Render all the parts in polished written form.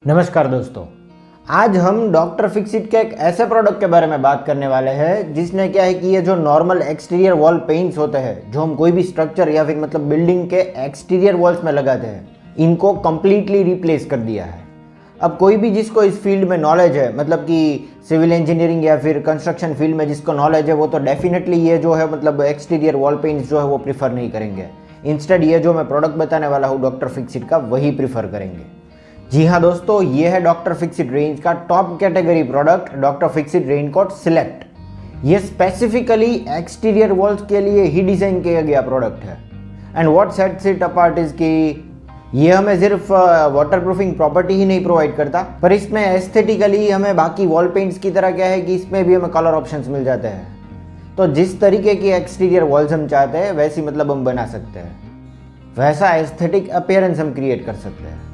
नमस्कार दोस्तों, आज हम डॉक्टर फिक्सिट के एक ऐसे प्रोडक्ट के बारे में बात करने वाले हैं जिसने क्या है कि ये जो नॉर्मल एक्सटीरियर वॉल पेंट्स होते हैं जो हम कोई भी स्ट्रक्चर या फिर मतलब बिल्डिंग के एक्सटीरियर वॉल्स में लगाते हैं, इनको कम्प्लीटली रिप्लेस कर दिया है। अब कोई भी जिसको इस फील्ड में नॉलेज है, मतलब कि सिविल इंजीनियरिंग या फिर कंस्ट्रक्शन फील्ड में जिसको नॉलेज है, वो तो डेफिनेटली ये जो है मतलब एक्सटीरियर वॉल पेंट्स जो है वो प्रीफर नहीं करेंगे। इंस्टेड ये जो मैं प्रोडक्ट बताने वाला हूँ डॉक्टर फिक्सिट का, वही प्रीफर करेंगे। जी हाँ दोस्तों, ये है डॉक्टर फिक्सिट रेंज का top category product doctor Fixit raincoat select. ये स्पेसिफिकली एक्सटीरियर वॉल्स के लिए ही डिज़ाइन किया गया प्रोडक्ट है। And what sets it apart is कि ये हमें सिर्फ वाटर प्रूफिंग प्रॉपर्टी ही नहीं प्रोवाइड करता, पर इसमें एस्थेटिकली हमें बाकी वॉल पेंट्स की तरह क्या है कि इसमें भी हमें कलर ऑप्शंस मिल जाते हैं। तो जिस तरीके की एक्सटीरियर वॉल्स हम चाहते हैं वैसी मतलब हम बना सकते हैं, वैसा एस्थेटिक अपीयरेंस हम क्रिएट कर सकते हैं।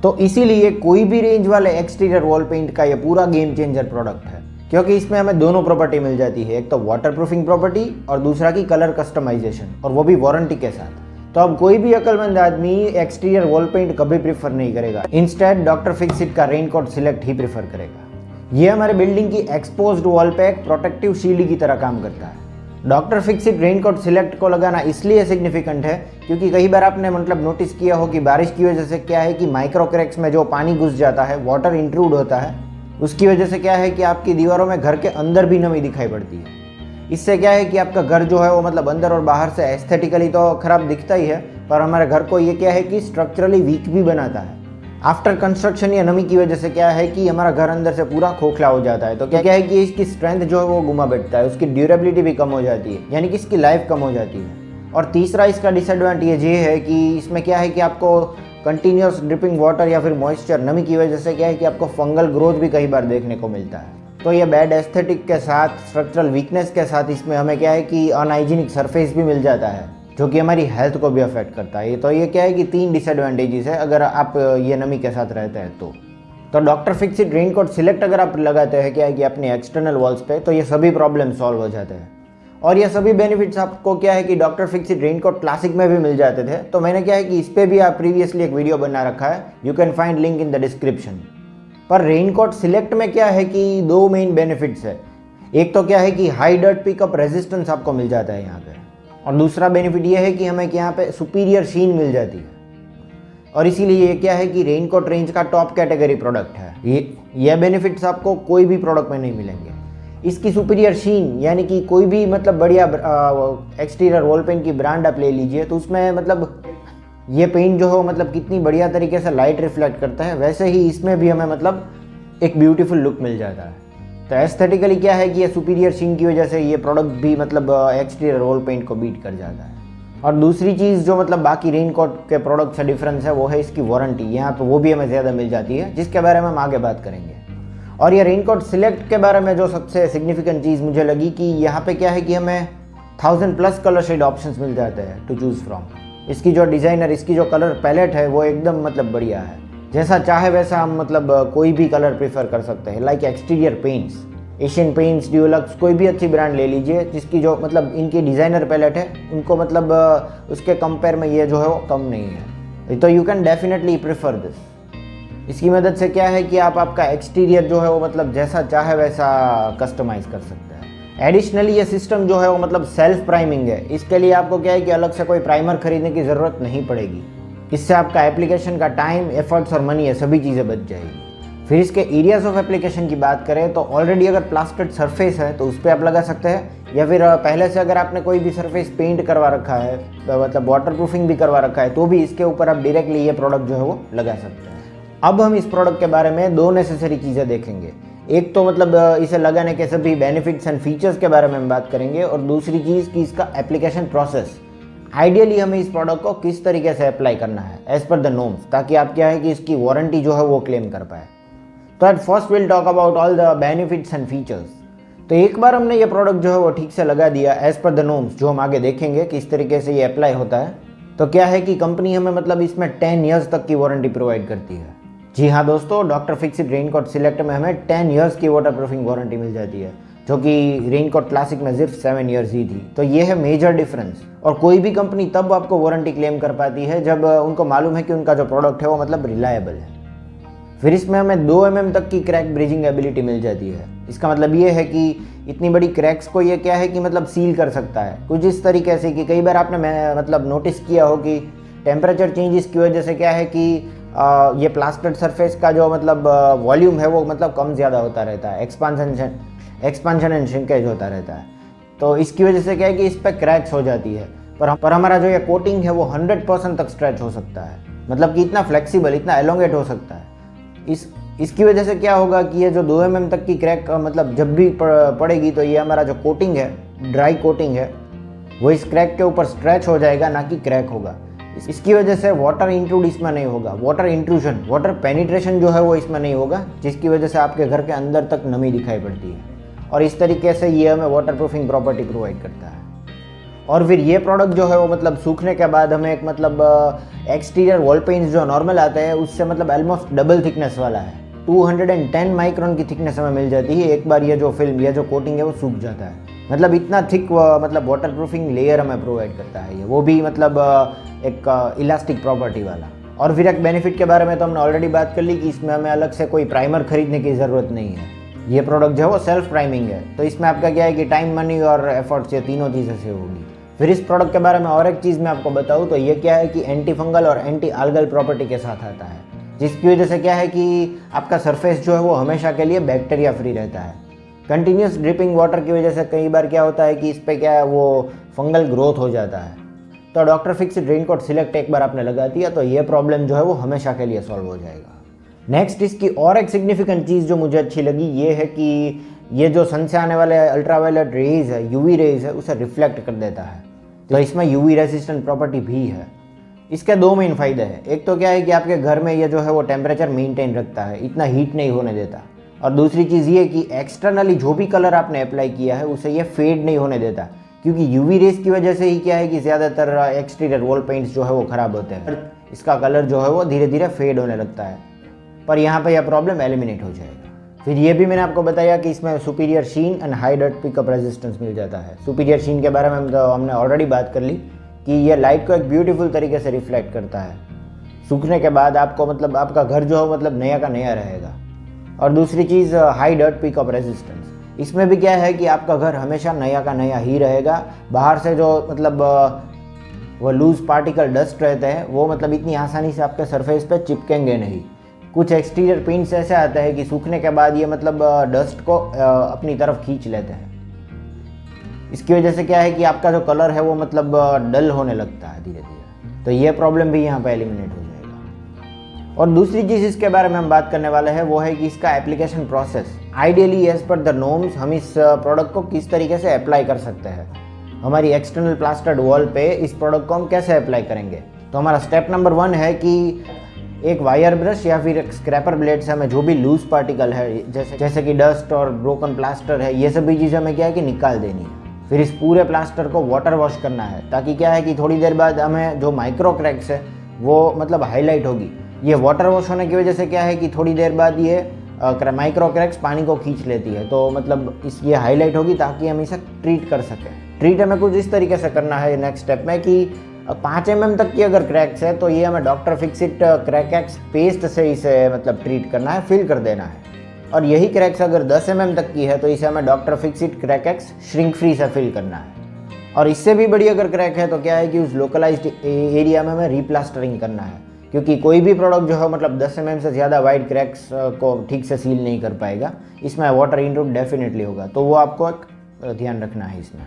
तो इसीलिए कोई भी रेंज वाले एक्सटीरियर वॉल पेंट का ये पूरा गेम चेंजर प्रोडक्ट है, क्योंकि इसमें हमें दोनों प्रॉपर्टी मिल जाती है, एक तो वाटर प्रूफिंग प्रॉपर्टी और दूसरा की कलर कस्टमाइजेशन, और वो भी वारंटी के साथ। तो अब कोई भी अक्लमंद आदमी एक्सटीरियर वॉल पेंट कभी प्रीफर नहीं करेगा, इंस्टेड डॉक्टर फिक्सिट का रेनकोट सिलेक्ट ही प्रीफर करेगा। ये हमारे बिल्डिंग की एक्सपोज्ड वॉल पे एक प्रोटेक्टिव शील्ड की तरह काम करता है। डॉक्टर फिक्सिट रेनकोट सिलेक्ट को लगाना इसलिए सिग्निफिकेंट है क्योंकि कई बार आपने मतलब नोटिस किया हो कि बारिश की वजह से क्या है कि माइक्रो क्रैक्स में जो पानी घुस जाता है, वाटर इंट्रूड होता है, उसकी वजह से क्या है कि आपकी दीवारों में घर के अंदर भी नमी दिखाई पड़ती है। इससे क्या है कि आपका घर जो है वो मतलब अंदर और बाहर से एस्थेटिकली तो खराब दिखता ही है, पर हमारे घर को ये क्या है कि स्ट्रक्चरली वीक भी बनाता है। आफ्टर कंस्ट्रक्शन या नमी की वजह से क्या है कि हमारा घर अंदर से पूरा खोखला हो जाता है। तो क्या है कि इसकी स्ट्रेंथ जो है वो गुमा बैठता है, उसकी ड्यूरेबिलिटी भी कम हो जाती है, यानी कि इसकी लाइफ कम हो जाती है। और तीसरा इसका डिसएडवांटेज ये है कि इसमें क्या है कि आपको कंटिन्यूस ड्रिपिंग वाटर या फिर मॉइस्चर नमी की वजह से क्या है कि आपको फंगल ग्रोथ भी कई बार देखने को मिलता है। तो ये बैड एस्थेटिक के साथ, स्ट्रक्चरल वीकनेस के साथ इसमें हमें क्या है कि अनहाइजीनिक सरफेस भी मिल जाता है, जो कि हमारी हेल्थ को भी अफेक्ट करता है। तो ये क्या है कि 3 डिसएडवांटेजेस है अगर आप ये नमी के साथ रहते हैं तो डॉक्टर फिक्सिट रेनकोट सिलेक्ट अगर आप लगाते हैं क्या है कि अपने एक्सटर्नल वॉल्स पे, तो ये सभी प्रॉब्लम सॉल्व हो जाते हैं। और ये सभी बेनिफिट्स आपको क्या है कि डॉक्टर फिक्सिट रेनकोट क्लासिक में भी मिल जाते थे। तो मैंने क्या है कि इस पर भी आप प्रीवियसली एक वीडियो बना रखा है, you can find link in the description. पर रेनकोट सिलेक्ट में क्या है कि 2 मेन बेनिफिट्स है। एक तो क्या है कि हाई डर्ट पिकअप रेजिस्टेंस आपको मिल जाता है यहाँ पे, और दूसरा बेनिफिट ये है कि हमें यहाँ पे सुपीरियर शीन मिल जाती है। और इसीलिए ये क्या है कि रेनकोट रेंज का टॉप कैटेगरी प्रोडक्ट है। ये बेनिफिट्स आपको कोई भी प्रोडक्ट में नहीं मिलेंगे। इसकी सुपीरियर शीन यानी कि कोई भी मतलब बढ़िया एक्सटीरियर वॉल पेंट की ब्रांड आप ले लीजिए, तो उसमें मतलब ये पेंट जो है मतलब कितनी बढ़िया तरीके से लाइट रिफ्लेक्ट करता है, वैसे ही इसमें भी हमें मतलब एक ब्यूटीफुल लुक मिल जाता है। तो एस्थेटिकली क्या है कि ये सुपीरियर शीन की वजह से ये प्रोडक्ट भी मतलब एक्सटीरियर वॉल पेंट को बीट कर जाता है। और दूसरी चीज़ जो मतलब बाकी रेनकोट के प्रोडक्ट से डिफरेंस है वो है इसकी वारंटी। यहाँ पे वो भी हमें ज़्यादा मिल जाती है, जिसके बारे में हम आगे बात करेंगे। और ये रेनकोट सिलेक्ट के बारे में जो सबसे सिग्निफिकेंट चीज़ मुझे लगी कि यहाँ पे क्या है कि हमें 1000+ कलर शेड ऑप्शंस मिल जाते हैं टू चूज़ फ्रॉम। इसकी जो डिज़ाइनर, इसकी जो कलर पैलेट है वो एकदम मतलब बढ़िया है। जैसा चाहे वैसा हम मतलब कोई भी कलर प्रीफर कर सकते हैं। Like exterior paints, Asian paints, Dulux, कोई भी अच्छी ब्रांड ले लीजिए जिसकी जो मतलब इनकी डिज़ाइनर पैलेट है, उनको मतलब उसके कंपेयर में ये जो है वो कम नहीं है। तो you can definitely prefer this. इसकी मदद से क्या है कि आप आपका एक्सटीरियर जो है वो मतलब जैसा चाहे वैसा कस्टमाइज़ कर सकते हैं। एडिशनली ये सिस्टम जो है वो मतलब सेल्फ प्राइमिंग है। इसके लिए आपको क्या है कि अलग से कोई प्राइमर खरीदने की ज़रूरत नहीं पड़ेगी। इससे आपका एप्लीकेशन का टाइम, एफर्ट्स और मनी है सभी चीज़ें बच जाएगी। फिर इसके एरियाज ऑफ एप्लीकेशन की बात करें तो ऑलरेडी अगर प्लास्टर्ड सरफेस है तो उस पर आप लगा सकते हैं, या फिर पहले से अगर आपने कोई भी सरफेस पेंट करवा रखा है, मतलब वाटर प्रूफिंग भी करवा रखा है, तो भी इसके ऊपर आप डायरेक्टली ये प्रोडक्ट जो है वो लगा सकते हैं। अब हम इस प्रोडक्ट के बारे में 2 नेसेसरी चीज़ें देखेंगे। एक तो मतलब इसे लगाने के सभी बेनिफिट्स एंड फीचर्स के बारे में हम बात करेंगे, और दूसरी चीज़ कि इसका एप्लीकेशन प्रोसेस, आइडियली हमें इस प्रोडक्ट को किस तरीके से अप्लाई करना है एज पर द नॉर्म्स, ताकि आप क्या है कि इसकी वारंटी जो है वो क्लेम कर पाए। तो at first will talk about all the benefits and features. तो एक बार हमने ये प्रोडक्ट जो है वो ठीक से लगा दिया एज पर द नॉर्म्स, जो हम आगे देखेंगे किस तरीके से ये अप्लाई होता है, तो क्या है कि कंपनी हमें मतलब इसमें 10 ईयर्स तक की वारंटी प्रोवाइड करती है। जी हाँ दोस्तों, डॉक्टर फिक्सिट रेनकोट सिलेक्ट में हमें 10 ईयर्स की वाटर प्रूफिंग वारंटी मिल जाती है, जो कि रेनकोट क्लासिक में सिर्फ 7 ईयर्स ही थी। तो ये है मेजर डिफरेंस। और कोई भी कंपनी तब आपको वारंटी क्लेम कर पाती है जब उनको मालूम है कि उनका जो प्रोडक्ट है वो मतलब रिलायबल है। फिर इसमें हमें 2 mm तक की क्रैक ब्रिजिंग एबिलिटी मिल जाती है। इसका मतलब ये है कि इतनी बड़ी क्रैक्स को ये क्या है कि मतलब सील कर सकता है, कुछ इस तरीके से कि कई बार आपने मतलब नोटिस किया हो कि टेम्परेचर चेंजेस की वजह से क्या है कि ये प्लास्टर्ड सरफेस का जो मतलब वॉल्यूम है वो मतलब कम ज़्यादा होता रहता है, एक्सपांशन एंड श्रिंकेज होता रहता है। तो इसकी वजह से क्या है कि इस पर क्रैक्स हो जाती है। पर हमारा जो ये कोटिंग है वो 100% तक स्ट्रेच हो सकता है, मतलब कि इतना फ्लेक्सिबल, इतना एलोंगेट हो सकता है। इसकी वजह से क्या होगा कि ये जो 2 mm तक की क्रैक मतलब जब भी पड़ेगी तो ये हमारा जो कोटिंग है, ड्राई कोटिंग है, वो इस क्रैक के ऊपर स्ट्रेच हो जाएगा, ना कि क्रैक होगा। इसकी वजह से वाटर इंट्रूड इसमें नहीं होगा, वाटर इंट्रूजन, वाटर पेनिट्रेशन जो है वो इसमें नहीं होगा, जिसकी वजह से आपके घर के अंदर तक नमी दिखाई पड़ती है। और इस तरीके से ये हमें वाटर प्रूफिंग प्रॉपर्टी प्रोवाइड करता है। और फिर ये प्रोडक्ट जो है वो मतलब सूखने के बाद हमें एक मतलब एक्सटीरियर वॉल पेंट्स जो नॉर्मल आते हैं उससे मतलब ऑलमोस्ट डबल थिकनेस वाला है, 210 माइक्रोन की थिकनेस हमें मिल जाती है। एक बार ये जो फिल्म, ये जो कोटिंग है वो सूख जाता है, मतलब इतना थिक मतलब वाटर प्रूफिंग लेयर हमें प्रोवाइड करता है ये, वो भी मतलब एक इलास्टिक प्रॉपर्टी वाला। और फिर एक बेनिफिट के बारे में तो हमने ऑलरेडी बात कर ली कि इसमें हमें अलग से कोई प्राइमर खरीदने की ज़रूरत नहीं है। ये प्रोडक्ट जो है वो सेल्फ प्राइमिंग है, तो इसमें आपका क्या है कि टाइम, मनी और एफर्ट्स, ये तीनों चीज़ें से होगी। फिर इस प्रोडक्ट के बारे में और एक चीज़ मैं आपको बताऊँ तो ये क्या है कि एंटी फंगल और एंटी आल्गल प्रॉपर्टी के साथ आता है, जिसकी वजह से क्या है कि आपका सरफेस जो है वो हमेशा के लिए बैक्टीरिया फ्री रहता है। कंटिन्यूस ड्रिपिंग वाटर की वजह से कई बार क्या होता है कि इस पर क्या है वो फंगल ग्रोथ हो जाता है। तो डॉक्टर फिक्सिट रेनकोट सिलेक्ट एक बार आपने लगा दिया तो ये प्रॉब्लम जो है वो हमेशा के लिए सॉल्व हो जाएगा। नेक्स्ट इसकी और एक सिग्निफिकेंट चीज़ जो मुझे अच्छी लगी ये है कि ये जो सन से आने वाले अल्ट्रावायलेट रेज है, यूवी रेज है, उसे रिफ्लेक्ट कर देता है। तो इसमें यूवी रेजिस्टेंट प्रॉपर्टी भी है। इसके 2 मेन फ़ायदे हैं। एक तो क्या है कि आपके घर में ये जो है वो टेम्परेचर मेंटेन रखता है, इतना हीट नहीं होने देता। और दूसरी चीज़ ये कि एक्सटर्नली जो भी कलर आपने अप्लाई किया है उसे ये फेड नहीं होने देता, क्योंकि यूवी रेस की वजह से ही क्या है कि ज़्यादातर एक्सटीरियर वॉल पेंट्स जो है वो ख़राब होते हैं, इसका कलर जो है वो धीरे धीरे फेड होने लगता है। पर यहाँ पर यह प्रॉब्लम एलिमिनेट हो जाएगा। फिर ये भी मैंने आपको बताया कि इसमें superior sheen and high dirt pickup resistance मिल जाता है। सुपीरियर शीन के बारे में तो हमने ऑलरेडी बात कर ली कि ये लाइट को एक ब्यूटीफुल तरीके से रिफ्लेक्ट करता है। सूखने के बाद आपको मतलब आपका घर जो है मतलब नया का नया रहेगा। और दूसरी चीज़ हाई डर्ट पिकअप रेजिस्टेंस, इसमें भी क्या है कि आपका घर हमेशा नया का नया ही रहेगा। बाहर से जो मतलब वो लूज पार्टिकल डस्ट रहते हैं वो मतलब इतनी आसानी से आपके सरफेस पे चिपकेंगे नहीं। कुछ एक्सटीरियर पेंट्स ऐसे आते हैं कि सूखने के बाद ये मतलब डस्ट को अपनी तरफ खींच लेते हैं। इसकी वजह से क्या है कि आपका जो कलर है वो मतलब डल होने लगता है धीरे धीरे। तो ये प्रॉब्लम भी यहाँ पे एलिमिनेट हो जाएगा। और दूसरी चीज़ इसके बारे में हम बात करने वाले हैं वो है कि इसका application process. Ideally as per the norms हम इस प्रोडक्ट को किस तरीके से अप्लाई कर सकते हैं। हमारी एक्सटर्नल प्लास्टर्ड वॉल पे इस प्रोडक्ट को हम कैसे अप्लाई करेंगे। तो हमारा स्टेप नंबर 1 है कि एक वायर ब्रश या फिर एक स्क्रैपर ब्लेड से हमें जो भी लूज पार्टिकल है जैसे कि डस्ट और ब्रोकन प्लास्टर है, ये सभी चीज़ें हमें क्या है कि निकाल देनी है। फिर इस पूरे प्लास्टर को वाटर वॉश करना है, ताकि क्या है कि थोड़ी देर बाद हमें जो माइक्रो क्रैक्स है वो मतलब हाईलाइट होगी। ये वाटर वॉश होने की वजह से क्या है कि थोड़ी देर बाद ये माइक्रो क्रैक्स पानी को खींच लेती है, तो मतलब ये हाईलाइट होगी ताकि हम इसे ट्रीट कर सकें। ट्रीट हमें कुछ इस तरीके से करना है नेक्स्ट स्टेप में कि 5 mm तक की अगर क्रैक्स है तो ये हमें डॉक्टर फिक्सिट क्रैकेक्स पेस्ट से इसे मतलब ट्रीट करना है, फिल कर देना है। और यही क्रैक्स अगर 10 mm तक की है तो इसे हमें डॉक्टर फिक्सिट क्रैकेक्स श्रिंक फ्री से फिल करना है। और इससे भी बड़ी अगर क्रैक है तो क्या है कि उस लोकलाइज्ड एरिया में हमें रीप्लास्टरिंग करना है, क्योंकि कोई भी प्रोडक्ट जो है मतलब 10 mm से ज़्यादा वाइड क्रैक्स को ठीक से सील नहीं कर पाएगा। इसमें वाटर इंट्रूड डेफिनेटली होगा, तो वो आपको एक ध्यान रखना है इसमें।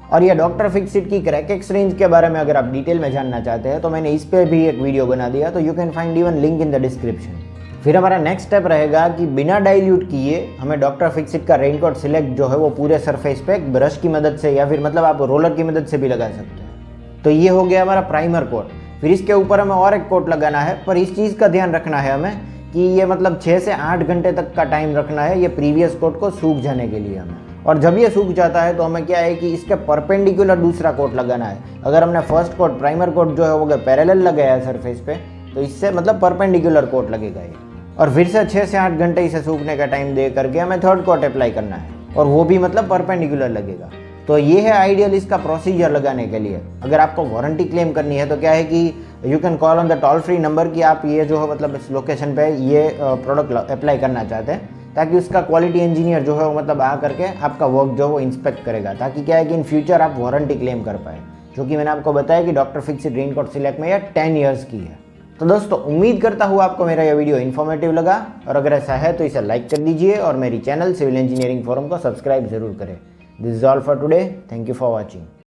और ये डॉक्टर फिक्सिट की क्रैकेक्स रेंज के बारे में अगर आप डिटेल में जानना चाहते हैं तो मैंने इस पर भी एक वीडियो बना दिया, तो you can find even link in the description. फिर हमारा नेक्स्ट स्टेप रहेगा कि बिना डाइल्यूट किए हमें डॉक्टर फिक्सिट का रेनकोट सिलेक्ट जो है वो पूरे सरफेस पे एक ब्रश की मदद से या फिर मतलब आप रोलर की मदद से भी लगा सकते हैं। तो ये हो गया हमारा प्राइमर कोट। फिर इसके ऊपर हमें और एक कोट लगाना है, पर इस चीज़ का ध्यान रखना है हमें कि ये मतलब 6 से 8 घंटे तक का टाइम रखना है ये प्रीवियस कोट को सूख जाने के लिए हमें। और जब ये सूख जाता है तो हमें क्या है कि इसके परपेंडिकुलर दूसरा कोट लगाना है। अगर हमने फर्स्ट कोट प्राइमर कोट जो है वो अगर पैरेलल लगाया है सरफेस पे तो इससे मतलब परपेंडिकुलर कोट लगेगा ये। और फिर से 6 से 8 घंटे इसे सूखने का टाइम दे करके हमें थर्ड कोट अप्लाई करना है, और वो भी मतलब परपेंडिकुलर लगेगा। तो ये है आइडियल इसका प्रोसीजर लगाने के लिए। अगर आपको वारंटी क्लेम करनी है तो क्या है कि you can call on the toll free number कि आप ये जो है मतलब इस लोकेशन पे ये प्रोडक्ट अप्लाई करना चाहते हैं, ताकि उसका क्वालिटी इंजीनियर जो है वो मतलब आ करके आपका वर्क जो है वो इंस्पेक्ट करेगा, ताकि क्या है कि इन फ्यूचर आप वारंटी क्लेम कर पाए, जो कि मैंने आपको बताया कि डॉक्टर फिक्सिट रेनकोट सिलेक्ट में यह 10 ईयर्स की है। तो दोस्तों उम्मीद करता हूँ आपको मेरा यह वीडियो इन्फॉर्मेटिव लगा, और अगर ऐसा है तो इसे लाइक कर दीजिए और मेरी चैनल सिविल इंजीनियरिंग फोरम को सब्सक्राइब जरूर करें। This is all for today, thank you for watching.